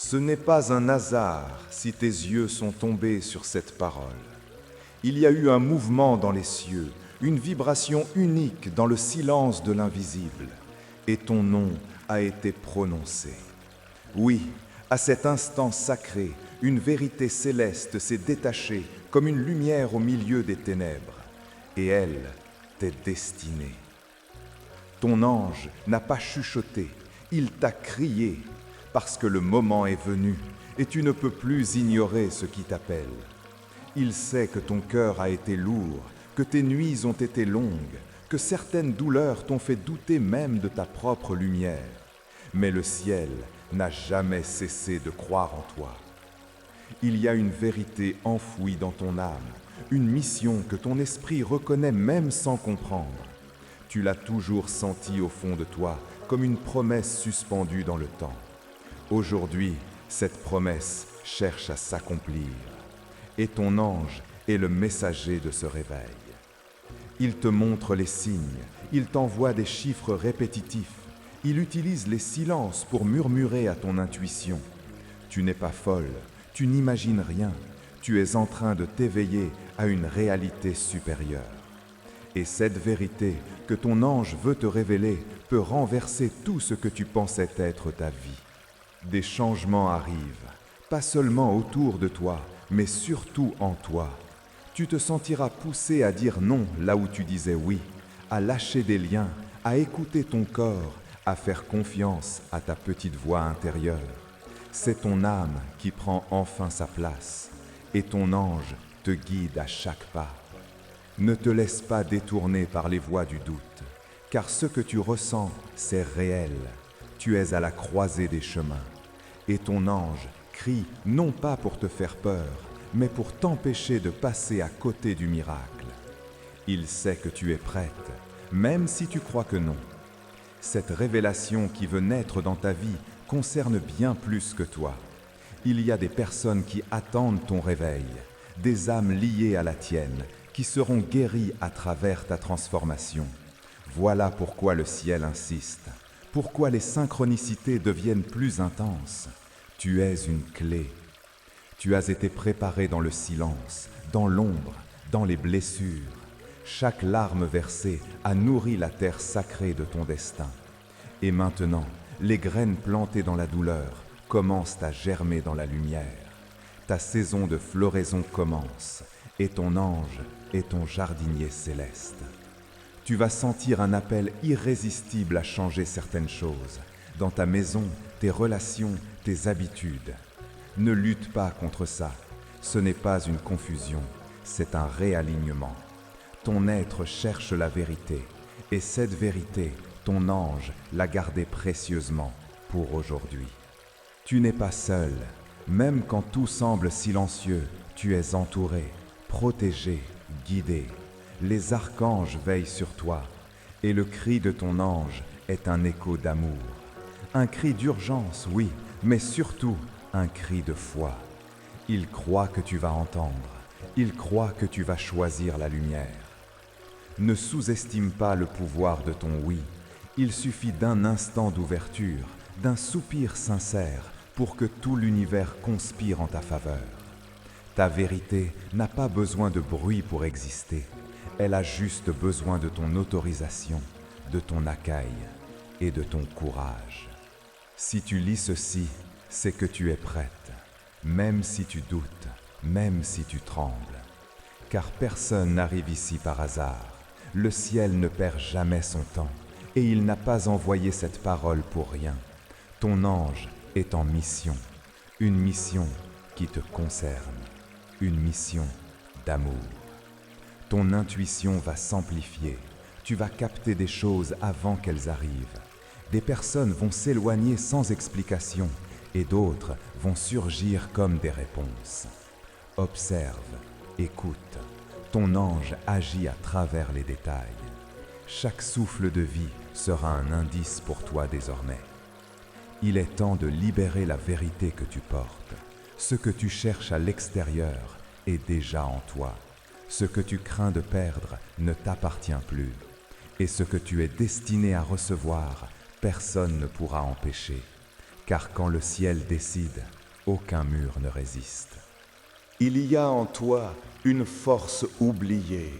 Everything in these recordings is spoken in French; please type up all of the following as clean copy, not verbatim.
Ce n'est pas un hasard si tes yeux sont tombés sur cette parole. Il y a eu un mouvement dans les cieux, une vibration unique dans le silence de l'invisible, et ton nom a été prononcé. Oui, à cet instant sacré, une vérité céleste s'est détachée comme une lumière au milieu des ténèbres, et elle t'est destinée. Ton ange n'a pas chuchoté, il t'a crié, parce que le moment est venu, et tu ne peux plus ignorer ce qui t'appelle. Il sait que ton cœur a été lourd, que tes nuits ont été longues, que certaines douleurs t'ont fait douter même de ta propre lumière. Mais le ciel n'a jamais cessé de croire en toi. Il y a une vérité enfouie dans ton âme, une mission que ton esprit reconnaît même sans comprendre. Tu l'as toujours sentie au fond de toi, comme une promesse suspendue dans le temps. Aujourd'hui, cette promesse cherche à s'accomplir. Et ton ange est le messager de ce réveil. Il te montre les signes, il t'envoie des chiffres répétitifs, il utilise les silences pour murmurer à ton intuition. Tu n'es pas folle, tu n'imagines rien, tu es en train de t'éveiller à une réalité supérieure. Et cette vérité que ton ange veut te révéler peut renverser tout ce que tu pensais être ta vie. Des changements arrivent, pas seulement autour de toi, mais surtout en toi. Tu te sentiras poussé à dire non là où tu disais oui, à lâcher des liens, à écouter ton corps, à faire confiance à ta petite voix intérieure. C'est ton âme qui prend enfin sa place, et ton ange te guide à chaque pas. Ne te laisse pas détourner par les voies du doute, car ce que tu ressens, c'est réel. Tu es à la croisée des chemins, et ton ange crie non pas pour te faire peur, mais pour t'empêcher de passer à côté du miracle. Il sait que tu es prête, même si tu crois que non. Cette révélation qui veut naître dans ta vie concerne bien plus que toi. Il y a des personnes qui attendent ton réveil, des âmes liées à la tienne, qui seront guéries à travers ta transformation. Voilà pourquoi le ciel insiste, pourquoi les synchronicités deviennent plus intenses. Tu es une clé. Tu as été préparé dans le silence, dans l'ombre, dans les blessures. Chaque larme versée a nourri la terre sacrée de ton destin. Et maintenant, les graines plantées dans la douleur commencent à germer dans la lumière. Ta saison de floraison commence, et ton ange est ton jardinier céleste. Tu vas sentir un appel irrésistible à changer certaines choses, dans ta maison, tes relations, tes habitudes. Ne lutte pas contre ça, ce n'est pas une confusion, c'est un réalignement. Ton être cherche la vérité, et cette vérité, ton ange l'a gardée précieusement pour aujourd'hui. Tu n'es pas seul, même quand tout semble silencieux, tu es entouré, protégé, guidé. Les archanges veillent sur toi, et le cri de ton ange est un écho d'amour. Un cri d'urgence, oui, mais surtout un cri de foi. Il croit que tu vas entendre, il croit que tu vas choisir la lumière. Ne sous-estime pas le pouvoir de ton oui. Il suffit d'un instant d'ouverture, d'un soupir sincère pour que tout l'univers conspire en ta faveur. Ta vérité n'a pas besoin de bruit pour exister. Elle a juste besoin de ton autorisation, de ton accueil et de ton courage. Si tu lis ceci, c'est que tu es prête, même si tu doutes, même si tu trembles. Car personne n'arrive ici par hasard. Le ciel ne perd jamais son temps, et il n'a pas envoyé cette parole pour rien. Ton ange est en mission, une mission qui te concerne, une mission d'amour. Ton intuition va s'amplifier, tu vas capter des choses avant qu'elles arrivent. Des personnes vont s'éloigner sans explication, et d'autres vont surgir comme des réponses. Observe, écoute, ton ange agit à travers les détails. Chaque souffle de vie sera un indice pour toi désormais. Il est temps de libérer la vérité que tu portes. Ce que tu cherches à l'extérieur est déjà en toi. Ce que tu crains de perdre ne t'appartient plus. Et ce que tu es destiné à recevoir, personne ne pourra empêcher. car quand le ciel décide, aucun mur ne résiste. Il y a en toi une force oubliée,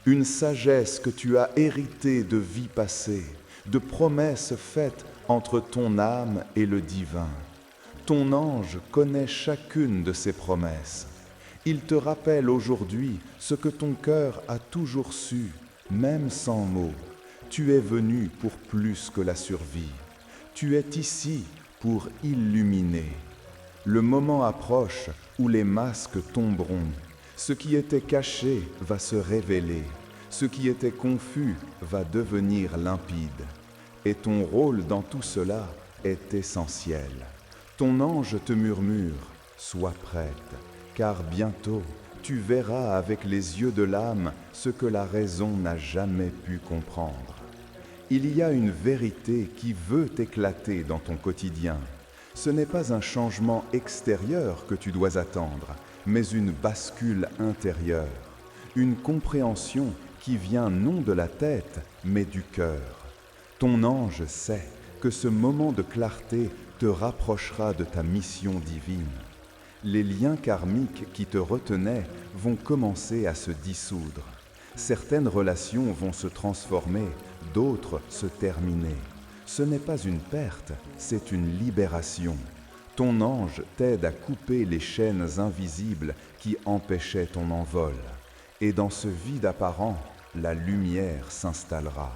une sagesse que tu as héritée de vies passées, de promesses faites entre ton âme et le divin. Ton ange connaît chacune de ces promesses. Il te rappelle aujourd'hui ce que ton cœur a toujours su, même sans mots. Tu es venu pour plus que la survie. Tu es ici pour illuminer. Le moment approche où les masques tomberont. Ce qui était caché va se révéler. Ce qui était confus va devenir limpide. Et ton rôle dans tout cela est essentiel. Ton ange te murmure, sois prête, car bientôt tu verras avec les yeux de l'âme ce que la raison n'a jamais pu comprendre. Il y a une vérité qui veut éclater dans ton quotidien. Ce n'est pas un changement extérieur que tu dois attendre, mais une bascule intérieure, une compréhension qui vient non de la tête, mais du cœur. Ton ange sait que ce moment de clarté te rapprochera de ta mission divine. Les liens karmiques qui te retenaient vont commencer à se dissoudre. Certaines relations vont se transformer, d'autres se terminer. Ce n'est pas une perte, c'est une libération. Ton ange t'aide à couper les chaînes invisibles qui empêchaient ton envol. Et dans ce vide apparent, la lumière s'installera.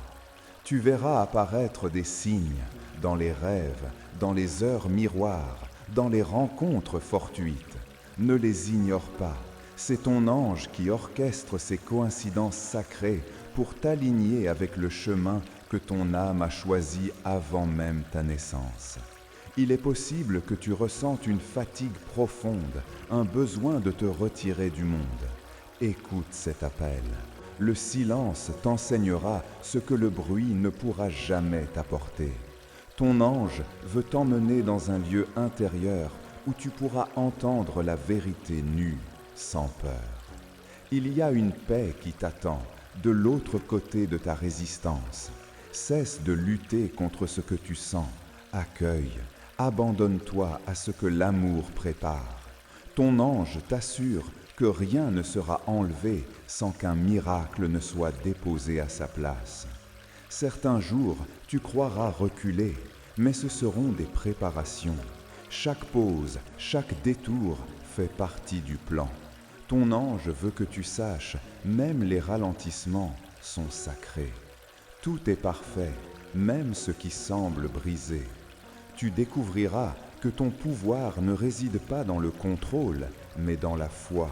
Tu verras apparaître des signes dans les rêves, dans les heures miroirs, dans les rencontres fortuites. Ne les ignore pas. C'est ton ange qui orchestre ces coïncidences sacrées pour t'aligner avec le chemin que ton âme a choisi avant même ta naissance. Il est possible que tu ressentes une fatigue profonde, un besoin de te retirer du monde. Écoute cet appel. Le silence t'enseignera ce que le bruit ne pourra jamais t'apporter. Ton ange veut t'emmener dans un lieu intérieur où tu pourras entendre la vérité nue, sans peur. Il y a une paix qui t'attend de l'autre côté de ta résistance. Cesse de lutter contre ce que tu sens. Accueille, abandonne-toi à ce que l'amour prépare. Ton ange t'assure que rien ne sera enlevé sans qu'un miracle ne soit déposé à sa place. Certains jours, tu croiras reculer, mais ce seront des préparations. Chaque pause, chaque détour fait partie du plan. Ton ange veut que tu saches, même les ralentissements sont sacrés. Tout est parfait, même ce qui semble brisé. Tu découvriras que ton pouvoir ne réside pas dans le contrôle, mais dans la foi.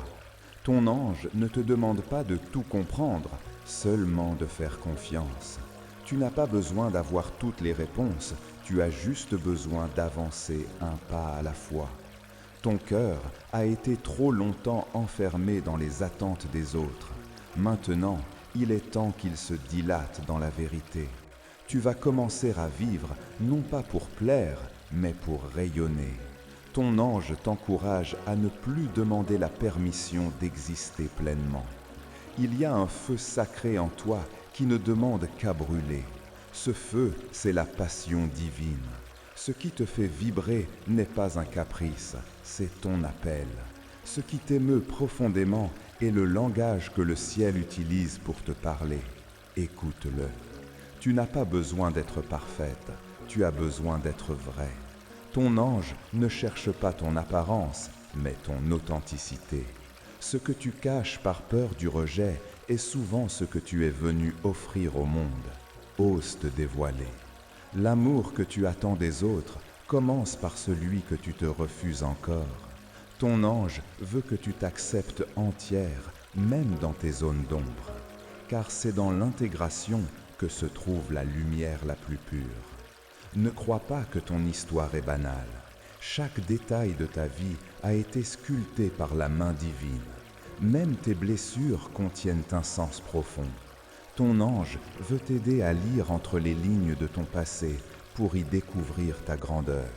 Ton ange ne te demande pas de tout comprendre, seulement de faire confiance. Tu n'as pas besoin d'avoir toutes les réponses, tu as juste besoin d'avancer un pas à la fois. Ton cœur a été trop longtemps enfermé dans les attentes des autres. Maintenant, il est temps qu'il se dilate dans la vérité. Tu vas commencer à vivre, non pas pour plaire, mais pour rayonner. Ton ange t'encourage à ne plus demander la permission d'exister pleinement. Il y a un feu sacré en toi qui ne demande qu'à brûler. Ce feu, c'est la passion divine. Ce qui te fait vibrer n'est pas un caprice, c'est ton appel. Ce qui t'émeut profondément est le langage que le ciel utilise pour te parler. Écoute-le. Tu n'as pas besoin d'être parfaite, tu as besoin d'être vraie. Ton ange ne cherche pas ton apparence, mais ton authenticité. Ce que tu caches par peur du rejet est souvent ce que tu es venu offrir au monde. Ose te dévoiler. L'amour que tu attends des autres commence par celui que tu te refuses encore. Ton ange veut que tu t'acceptes entière, même dans tes zones d'ombre, car c'est dans l'intégration que se trouve la lumière la plus pure. Ne crois pas que ton histoire est banale. Chaque détail de ta vie a été sculpté par la main divine. Même tes blessures contiennent un sens profond. Ton ange veut t'aider à lire entre les lignes de ton passé pour y découvrir ta grandeur.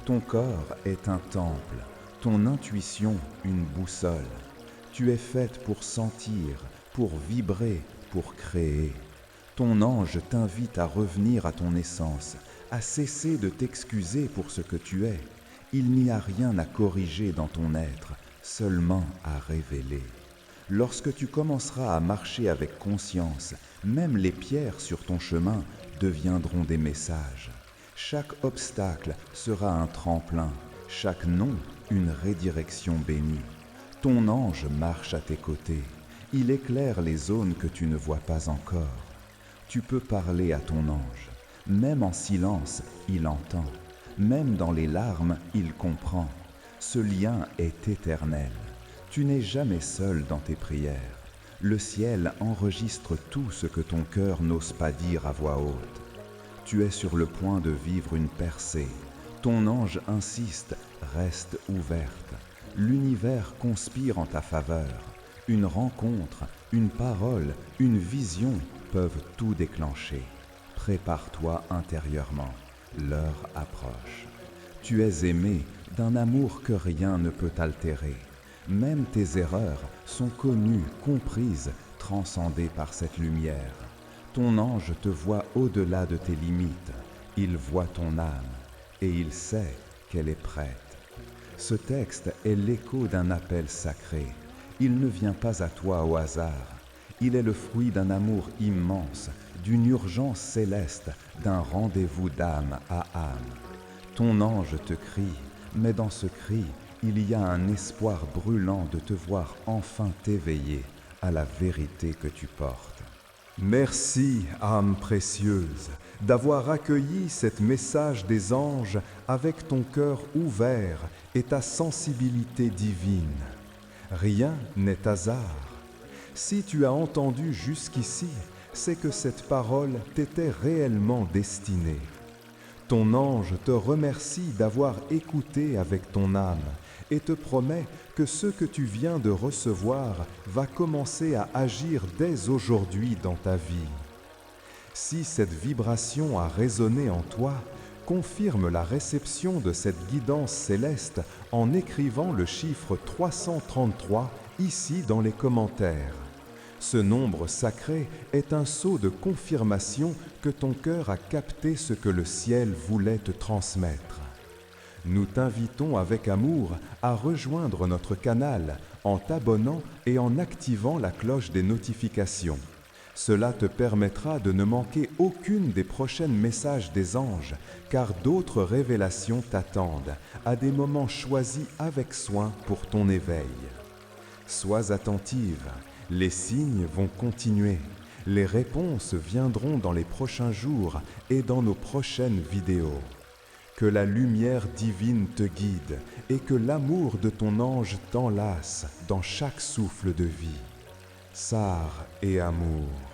Ton corps est un temple, ton intuition une boussole. Tu es faite pour sentir, pour vibrer, pour créer. Ton ange t'invite à revenir à ton essence, à cesser de t'excuser pour ce que tu es. Il n'y a rien à corriger dans ton être, seulement à révéler. Lorsque tu commenceras à marcher avec conscience, même les pierres sur ton chemin deviendront des messages. Chaque obstacle sera un tremplin, chaque non une rédirection bénie. Ton ange marche à tes côtés, il éclaire les zones que tu ne vois pas encore. Tu peux parler à ton ange, même en silence, il entend, même dans les larmes, il comprend. Ce lien est éternel. Tu n'es jamais seul dans tes prières. Le ciel enregistre tout ce que ton cœur n'ose pas dire à voix haute. Tu es sur le point de vivre une percée. Ton ange insiste, reste ouverte. L'univers conspire en ta faveur. Une rencontre, une parole, une vision peuvent tout déclencher. Prépare-toi intérieurement, l'heure approche. Tu es aimé d'un amour que rien ne peut altérer. Même tes erreurs sont connues, comprises, transcendées par cette lumière. Ton ange te voit au-delà de tes limites. Il voit ton âme et il sait qu'elle est prête. Ce texte est l'écho d'un appel sacré. Il ne vient pas à toi au hasard. Il est le fruit d'un amour immense, d'une urgence céleste, d'un rendez-vous d'âme à âme. Ton ange te crie, mais dans ce cri, il y a un espoir brûlant de te voir enfin t'éveiller à la vérité que tu portes. Merci, âme précieuse, d'avoir accueilli cet message des anges avec ton cœur ouvert et ta sensibilité divine. Rien n'est hasard. Si tu as entendu jusqu'ici, c'est que cette parole t'était réellement destinée. Ton ange te remercie d'avoir écouté avec ton âme et te promet que ce que tu viens de recevoir va commencer à agir dès aujourd'hui dans ta vie. Si cette vibration a résonné en toi, confirme la réception de cette guidance céleste en écrivant le chiffre 333 ici dans les commentaires. Ce nombre sacré est un sceau de confirmation que ton cœur a capté ce que le ciel voulait te transmettre. Nous t'invitons avec amour à rejoindre notre canal en t'abonnant et en activant la cloche des notifications. Cela te permettra de ne manquer aucune des prochains messages des anges, car d'autres révélations t'attendent à des moments choisis avec soin pour ton éveil. Sois attentive, les signes vont continuer. Les réponses viendront dans les prochains jours et dans nos prochaines vidéos. Que la lumière divine te guide et que l'amour de ton ange t'enlace dans chaque souffle de vie. Sar et amour.